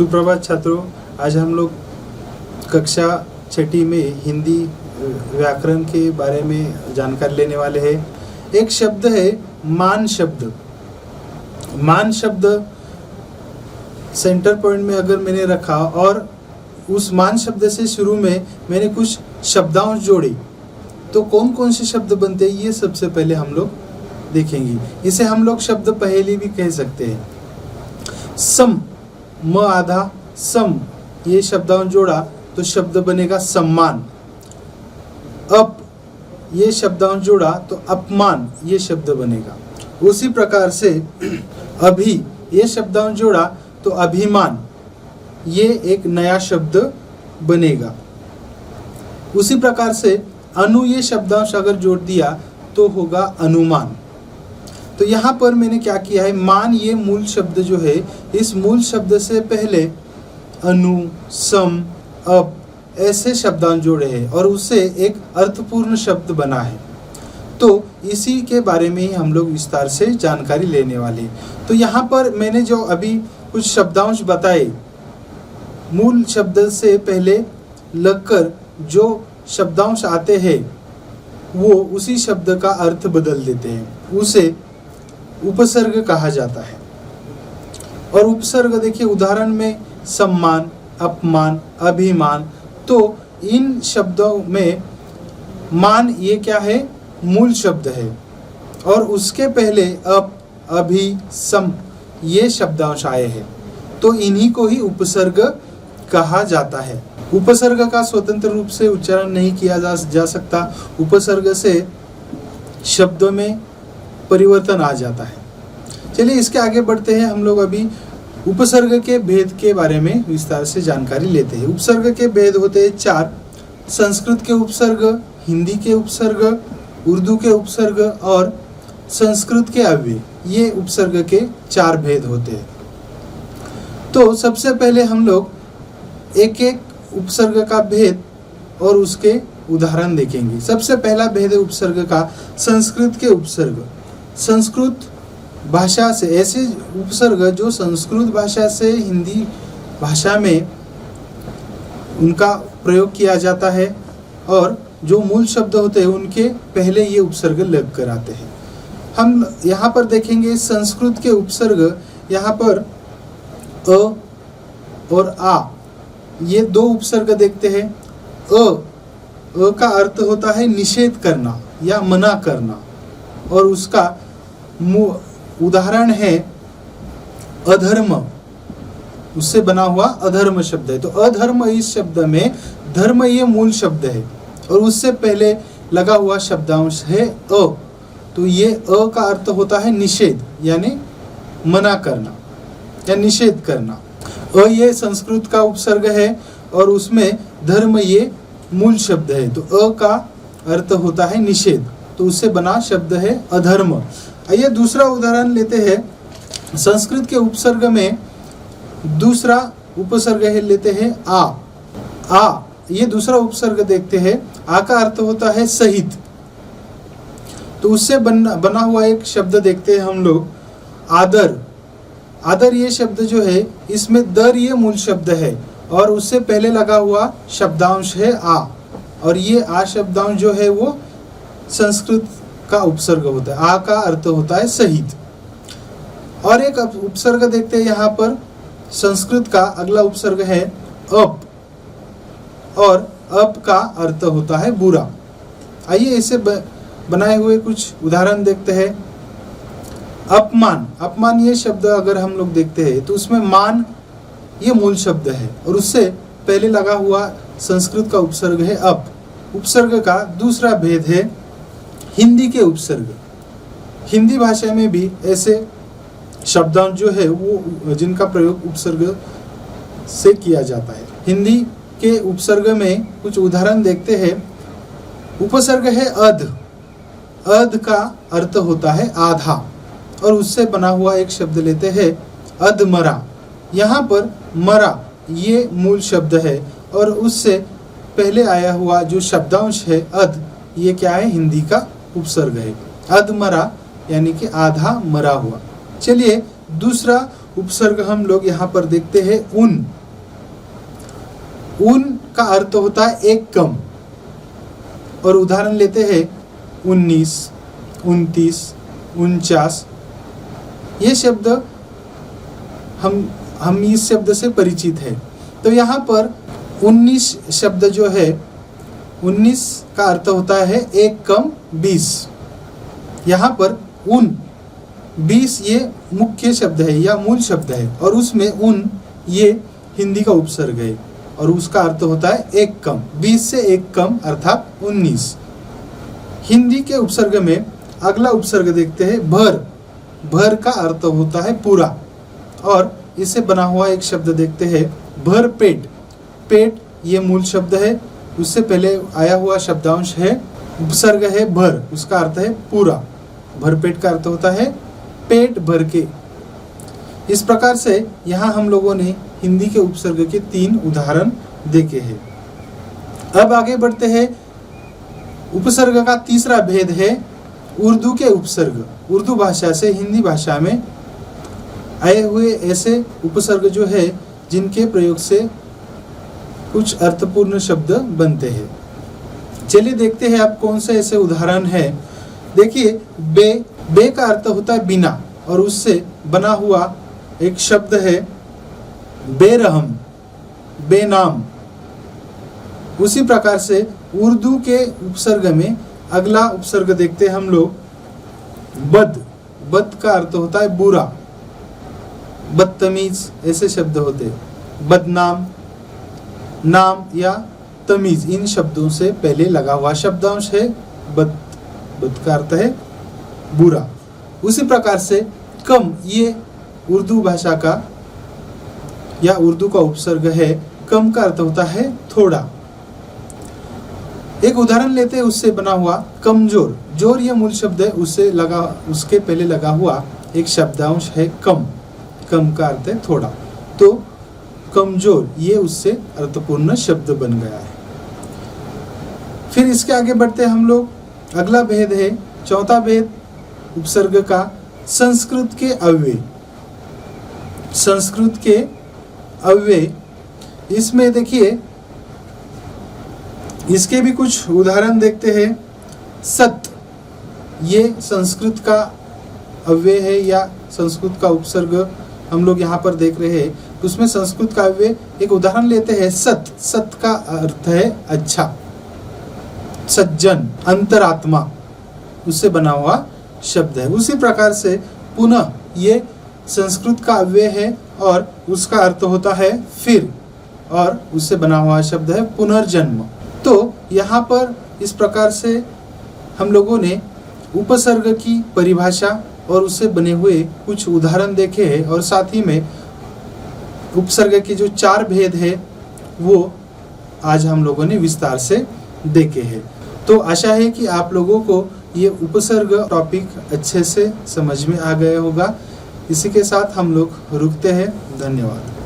सुप्रभात छात्रों, आज हम लोग कक्षा छठी में हिंदी व्याकरण के बारे में जानकारी लेने वाले हैं। एक शब्द है मान शब्द। मान शब्द सेंटर पॉइंट में अगर मैंने रखा और उस मान शब्द से शुरू में मैंने कुछ शब्दांश जोड़े तो कौन कौन से शब्द बनते हैं, ये सबसे पहले हम लोग देखेंगे। इसे हम लोग शब्द पहेली भी कह सकते हैं। सम, म आधा सम, ये शब्दांश जोड़ा तो शब्द बनेगा सम्मान। अप, ये शब्दांश जोड़ा तो अपमान, ये शब्द बनेगा। उसी प्रकार से अभी, ये शब्दांश जोड़ा तो अभिमान, ये एक नया शब्द बनेगा। उसी प्रकार से अनु, ये शब्दांश अगर जोड़ दिया तो होगा अनुमान। तो यहाँ पर मैंने क्या किया है, मान ये मूल शब्द जो है, इस मूल शब्द से पहले अनु, सम, अप ऐसे शब्दांश जोड़े हैं और उससे एक अर्थपूर्ण शब्द बना है। तो इसी के बारे में ही हम लोग विस्तार से जानकारी लेने वाले हैं। तो यहाँ पर मैंने जो अभी कुछ शब्दांश बताए, मूल शब्द से पहले लगकर जो शब्दांश आते हैं वो उसी शब्द का अर्थ बदल देते हैं, उसे उपसर्ग कहा जाता है। और उपसर्ग देखिए, उदाहरण में सम्मान, अपमान, अभिमान, तो इन शब्दों में मान ये क्या है, मूल शब्द है और उसके पहले अप, अभि, सम ये शब्दांश आए हैं, तो इन्हीं को ही उपसर्ग कहा जाता है। उपसर्ग का स्वतंत्र रूप से उच्चारण नहीं किया जा सकता। उपसर्ग से शब्दों में परिवर्तन आ जाता है। चलिए इसके आगे बढ़ते हैं। हम लोग अभी उपसर्ग के भेद के बारे में विस्तार से जानकारी लेते हैं। उपसर्ग के भेद होते हैं 4। संस्कृत के उपसर्ग, हिंदी के उपसर्ग, उर्दू के उपसर्ग और संस्कृत के अव्यय, ये उपसर्ग के 4 भेद होते हैं। तो सबसे पहले हम लोग एक एक उपसर्ग का भेद और उसके उदाहरण देखेंगे। सबसे पहला भेद है उपसर्ग का संस्कृत के उपसर्ग। संस्कृत भाषा से, ऐसे उपसर्ग जो संस्कृत भाषा से हिंदी भाषा में उनका प्रयोग किया जाता है और जो मूल शब्द होते हैं उनके पहले ये उपसर्ग लग कर आते हैं। हम यहाँ पर देखेंगे संस्कृत के उपसर्ग, यहाँ पर अ और आ, ये 2 उपसर्ग देखते हैं। अ का अर्थ होता है निषेध करना या मना करना और उसका उदाहरण है अधर्म, उससे बना हुआ अधर्म शब्द है। तो अधर्म, इस शब्द में धर्म ये मूल शब्द है और उससे पहले लगा हुआ शब्दांश है अ, तो ये अ का अर्थ होता है निषेध, यानी मना करना या निषेध करना। अ ये संस्कृत का उपसर्ग है और उसमें धर्म ये मूल शब्द है, तो अ का अर्थ होता है निषेध, तो उससे बना शब्द है अधर्म। आइए दूसरा उदाहरण लेते हैं। संस्कृत के उपसर्ग में दूसरा उपसर्ग है, लेते हैं आ, ये दूसरा उपसर्ग देखते हैं। आ का अर्थ होता है सहित, तो उससे बना हुआ एक शब्द देखते हैं हम लोग, आदर। आदर ये शब्द जो है, इसमें दर ये मूल शब्द है और उससे पहले लगा हुआ शब्दांश है आ, और ये आ शब्दांश जो है वो संस्कृत का उपसर्ग होता है। आ का अर्थ होता है सहित। और एक उपसर्ग देखते हैं यहाँ पर, संस्कृत का अगला उपसर्ग है अप, और अप का अर्थ होता है बुरा। आइए इसे बनाए हुए कुछ उदाहरण देखते हैं। अपमान, अपमान ये शब्द अगर हम लोग देखते हैं तो उसमें मान ये मूल शब्द है और उससे पहले लगा हुआ संस्कृत का उपसर्ग है अप। उपसर्ग का दूसरा भेद है हिंदी के उपसर्ग। हिंदी भाषा में भी ऐसे शब्दांश जो है वो जिनका प्रयोग उपसर्ग से किया जाता है। हिंदी के उपसर्ग में कुछ उदाहरण देखते हैं। उपसर्ग है अध। अध का अर्थ होता है आधा और उससे बना हुआ एक शब्द लेते हैं अधमरा। यहाँ पर मरा ये मूल शब्द है और उससे पहले आया हुआ जो शब्दांश है अध, ये क्या है, हिंदी का उपसर्ग है। अधमरा यानी कि आधा मरा हुआ। चलिए दूसरा उपसर्ग हम लोग यहाँ पर देखते हैं उन। उन का अर्थ होता है एक कम। और उदाहरण लेते हैं 19, 29, 49। ये शब्द हम इस शब्द से परिचित है। तो यहाँ पर 19 शब्द जो है, 19 का अर्थ होता है एक कम 20। यहाँ पर उन 20 ये मुख्य शब्द है या मूल शब्द है, और उसमें उन ये हिंदी का उपसर्ग है, और उसका अर्थ होता है एक कम। 20 से एक कम अर्थात 19। हिंदी के उपसर्ग में अगला उपसर्ग देखते हैं भर। भर का अर्थ होता है पूरा, और इससे बना हुआ एक शब्द देखते हैं भर पेट। पेट ये मूल शब्द है, उससे पहले आया हुआ शब्दांश है उपसर्ग है भर, उसका अर्थ है पूरा। भरपेट का अर्थ होता है पेट भर के। इस प्रकार से यहाँ हम लोगों ने हिंदी के उपसर्ग के 3 उदाहरण देखे हैं। अब आगे बढ़ते हैं। उपसर्ग का तीसरा भेद है उर्दू के उपसर्ग। उर्दू भाषा से हिंदी भाषा में आए हुए ऐसे उपसर्ग जो है जिनके प्रयोग से कुछ अर्थपूर्ण शब्द बनते हैं। चलिए देखते हैं आप कौन से ऐसे उदाहरण है। देखिए बे। बे का अर्थ होता है बिना, और उससे बना हुआ एक शब्द है बेरहम, बेनाम। उसी प्रकार से उर्दू के उपसर्ग में अगला उपसर्ग देखते हैं हम लोग बद। बद का अर्थ होता है बुरा, बदतमीज ऐसे शब्द होते हैं। बदनाम, नाम या तमीज, इन शब्दों से पहले लगा हुआ शब्दांश है बद। बद का अर्थ है बुरा। उसी प्रकार से कम, ये उर्दू भाषा का या उर्दू का उपसर्ग है। कम का अर्थ होता है थोड़ा। एक उदाहरण लेते हैं उससे बना हुआ कमजोर। जोर ये मूल शब्द है, उसके पहले लगा हुआ एक शब्दांश है कम। कम का अर्थ है थोड़ा, तो कमजोर ये उससे अर्थपूर्ण शब्द बन गया है। फिर इसके आगे बढ़ते हम लोग। अगला भेद है चौथा भेद उपसर्ग का संस्कृत के अव्यय। संस्कृत के अव्यय, इसमें देखिए इसके भी कुछ उदाहरण देखते हैं। सत, ये संस्कृत का अव्यय है या संस्कृत का उपसर्ग हम लोग यहाँ पर देख रहे हैं। उसमें संस्कृत का अव्यय एक उदाहरण लेते हैं सत। सत का अर्थ है अच्छा, सज्जन, अंतरात्मा, उससे बना हुआ शब्द है। उसी प्रकार से पुनः ये संस्कृत का अव्यय है और उसका अर्थ होता है फिर, और उससे बना हुआ शब्द है पुनर्जन्म। तो यहाँ पर इस प्रकार से हम लोगों ने उपसर्ग की परिभाषा और उससे बने हुए कुछ उदाहरण देखे हैं, और साथ ही में उपसर्ग के जो 4 भेद है वो आज हम लोगों ने विस्तार से देखे हैं। तो आशा है कि आप लोगों को ये उपसर्ग टॉपिक अच्छे से समझ में आ गया होगा। इसी के साथ हम लोग रुकते हैं। धन्यवाद।